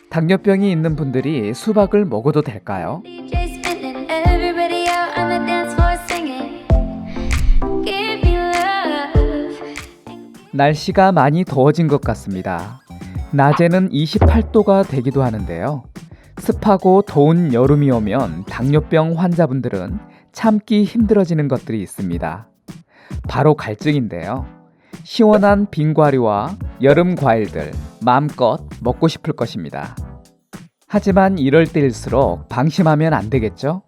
당뇨병이 있는 분들이 수박을 먹어도 될까요? DJ spinning, everybody out on the dance floor singing. Give me love. 날씨가 많이 더워진 것 같습니다. 낮에는 28도가 되기도 하는데요. 습하고 더운 여름이 오면 당뇨병 환자분들은 참기 힘들어지는 것들이 있습니다. 바로 갈증인데요. 시원한 빙과류와 여름 과일들 마음껏 먹고 싶을 것입니다. 하지만 이럴 때일수록 방심하면 안 되겠죠?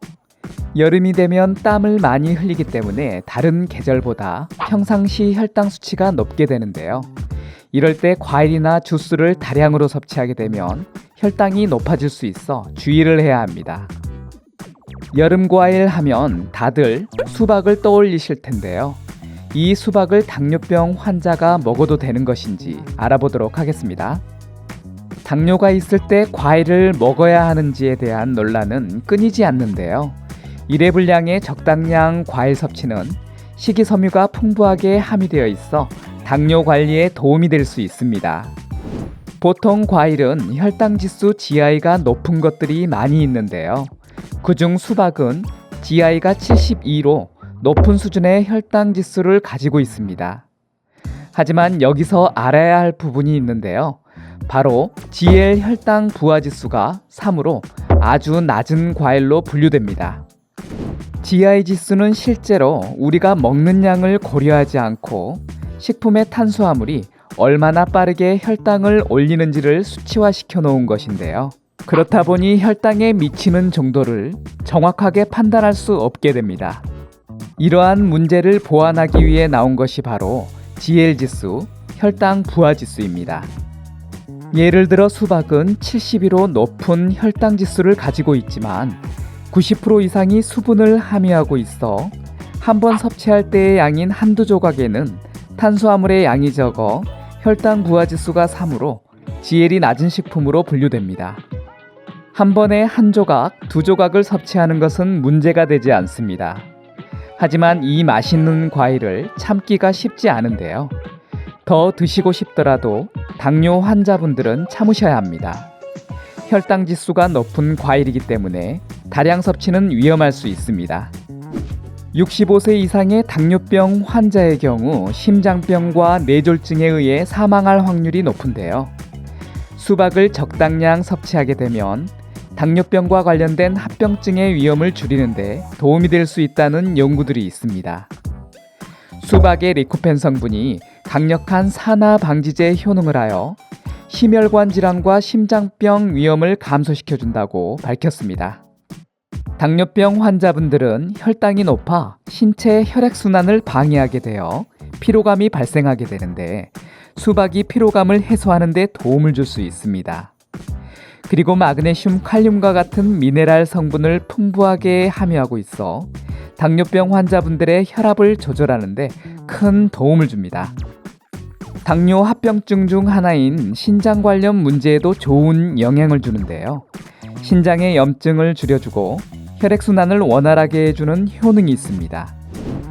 여름이 되면 땀을 많이 흘리기 때문에 다른 계절보다 평상시 혈당 수치가 높게 되는데요. 이럴 때 과일이나 주스를 다량으로 섭취하게 되면 혈당이 높아질 수 있어 주의를 해야 합니다. 여름 과일 하면 다들 수박을 떠올리실 텐데요. 이 수박을 당뇨병 환자가 먹어도 되는 것인지 알아보도록 하겠습니다. 당뇨가 있을 때 과일을 먹어야 하는지에 대한 논란은 끊이지 않는데요. 일회분량의 적당량 과일 섭취는 식이섬유가 풍부하게 함유되어 있어 당뇨 관리에 도움이 될 수 있습니다. 보통 과일은 혈당지수 GI가 높은 것들이 많이 있는데요. 그중 수박은 GI가 72로 높은 수준의 혈당지수를 가지고 있습니다. 하지만 여기서 알아야 할 부분이 있는데요. 바로 GL 혈당 부하지수가 3으로 아주 낮은 과일로 분류됩니다. GI 지수는 실제로 우리가 먹는 양을 고려하지 않고 식품의 탄수화물이 얼마나 빠르게 혈당을 올리는지를 수치화시켜 놓은 것인데요. 그렇다 보니 혈당에 미치는 정도를 정확하게 판단할 수 없게 됩니다. 이러한 문제를 보완하기 위해 나온 것이 바로 GL 지수, 혈당 부하 지수입니다. 예를 들어 수박은 72로 높은 혈당 지수를 가지고 있지만 90% 이상이 수분을 함유하고 있어 한 번 섭취할 때의 양인 한두 조각에는 탄수화물의 양이 적어 혈당 부하 지수가 3으로 GL이 낮은 식품으로 분류됩니다. 한 번에 한 조각, 두 조각을 섭취하는 것은 문제가 되지 않습니다. 하지만 이 맛있는 과일을 참기가 쉽지 않은데요. 더 드시고 싶더라도 당뇨 환자분들은 참으셔야 합니다. 혈당 지수가 높은 과일이기 때문에 다량 섭취는 위험할 수 있습니다. 65세 이상의 당뇨병 환자의 경우 심장병과 뇌졸중에 의해 사망할 확률이 높은데요. 수박을 적당량 섭취하게 되면 당뇨병과 관련된 합병증의 위험을 줄이는데 도움이 될 수 있다는 연구들이 있습니다. 수박의 리코펜 성분이 강력한 산화 방지제 효능을 하여 심혈관 질환과 심장병 위험을 감소시켜준다고 밝혔습니다. 당뇨병 환자분들은 혈당이 높아 신체 혈액순환을 방해하게 되어 피로감이 발생하게 되는데 수박이 피로감을 해소하는 데 도움을 줄 수 있습니다. 그리고 마그네슘, 칼륨과 같은 미네랄 성분을 풍부하게 함유하고 있어 당뇨병 환자분들의 혈압을 조절하는 데 큰 도움을 줍니다. 당뇨 합병증 중 하나인 신장 관련 문제에도 좋은 영향을 주는데요. 신장의 염증을 줄여주고 혈액순환을 원활하게 해주는 효능이 있습니다.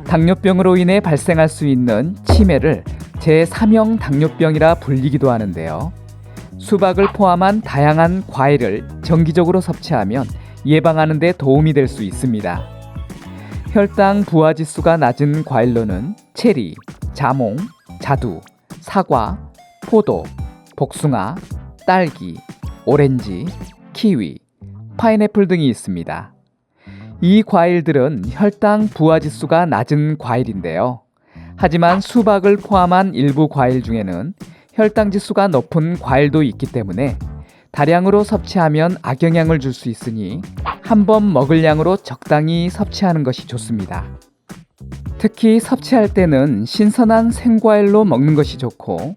당뇨병으로 인해 발생할 수 있는 치매를 제3형 당뇨병이라 불리기도 하는데요. 수박을 포함한 다양한 과일을 정기적으로 섭취하면 예방하는 데 도움이 될 수 있습니다. 혈당 부하 지수가 낮은 과일로는 체리, 자몽, 자두, 사과, 포도, 복숭아, 딸기, 오렌지, 키위, 파인애플 등이 있습니다. 이 과일들은 혈당 부하 지수가 낮은 과일인데요. 하지만 수박을 포함한 일부 과일 중에는 혈당 지수가 높은 과일도 있기 때문에 다량으로 섭취하면 악영향을 줄 수 있으니 한 번 먹을 양으로 적당히 섭취하는 것이 좋습니다. 특히 섭취할 때는 신선한 생과일로 먹는 것이 좋고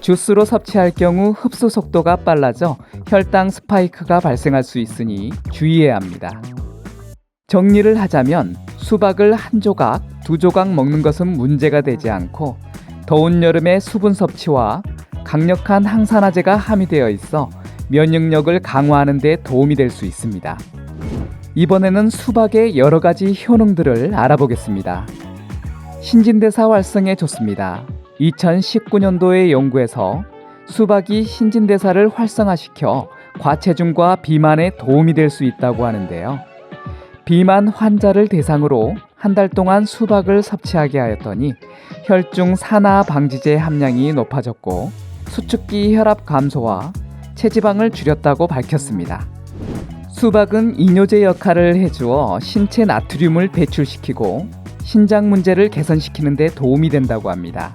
주스로 섭취할 경우 흡수 속도가 빨라져 혈당 스파이크가 발생할 수 있으니 주의해야 합니다. 정리를 하자면 수박을 한 조각, 두 조각 먹는 것은 문제가 되지 않고 더운 여름에 수분 섭취와 강력한 항산화제가 함유되어 있어 면역력을 강화하는 데 도움이 될 수 있습니다. 이번에는 수박의 여러 가지 효능들을 알아보겠습니다. 신진대사 활성에 좋습니다. 2019년도의 연구에서 수박이 신진대사를 활성화시켜 과체중과 비만에 도움이 될 수 있다고 하는데요. 비만 환자를 대상으로 한 달 동안 수박을 섭취하게 하였더니 혈중 산화 방지제 함량이 높아졌고 수축기 혈압 감소와 체지방을 줄였다고 밝혔습니다. 수박은 이뇨제 역할을 해주어 신체 나트륨을 배출시키고 신장 문제를 개선시키는 데 도움이 된다고 합니다.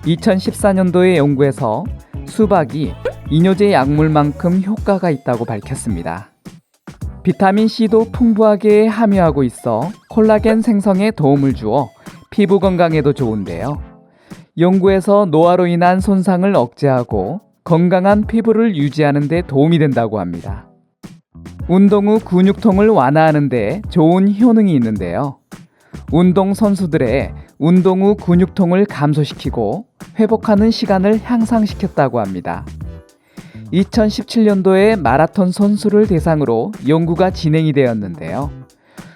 2014년도의 연구에서 수박이 이뇨제 약물만큼 효과가 있다고 밝혔습니다. 비타민C도 풍부하게 함유하고 있어 콜라겐 생성에 도움을 주어 피부 건강에도 좋은데요. 연구에서 노화로 인한 손상을 억제하고 건강한 피부를 유지하는 데 도움이 된다고 합니다. 운동 후 근육통을 완화하는 데 좋은 효능이 있는데요. 운동 선수들의 운동 후 근육통을 감소시키고 회복하는 시간을 향상시켰다고 합니다. 2017년도에 마라톤 선수를 대상으로 연구가 진행이 되었는데요.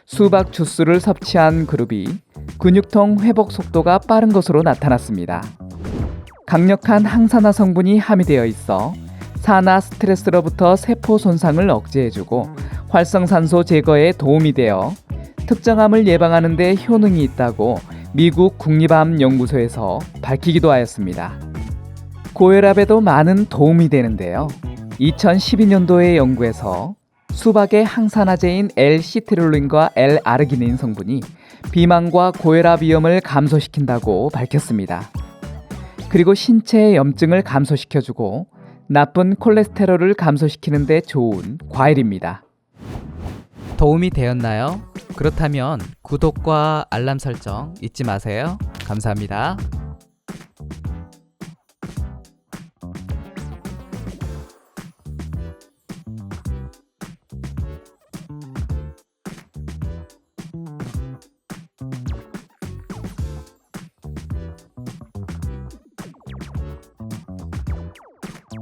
수박 주스를 섭취한 그룹이 근육통 회복 속도가 빠른 것으로 나타났습니다. 강력한 항산화 성분이 함유되어 있어 산화 스트레스로부터 세포 손상을 억제해주고 활성산소 제거에 도움이 되어 특정암을 예방하는 데 효능이 있다고 미국 국립암 연구소에서 밝히기도 하였습니다. 고혈압에도 많은 도움이 되는데요. 2012년도의 연구에서 수박의 항산화제인 L-시트룰린과 L-아르기닌 성분이 비만과 고혈압 위험을 감소시킨다고 밝혔습니다. 그리고 신체의 염증을 감소시켜주고 나쁜 콜레스테롤을 감소시키는 데 좋은 과일입니다. 도움이 되었나요? 그렇다면 구독과 알람 설정 잊지 마세요. 감사합니다.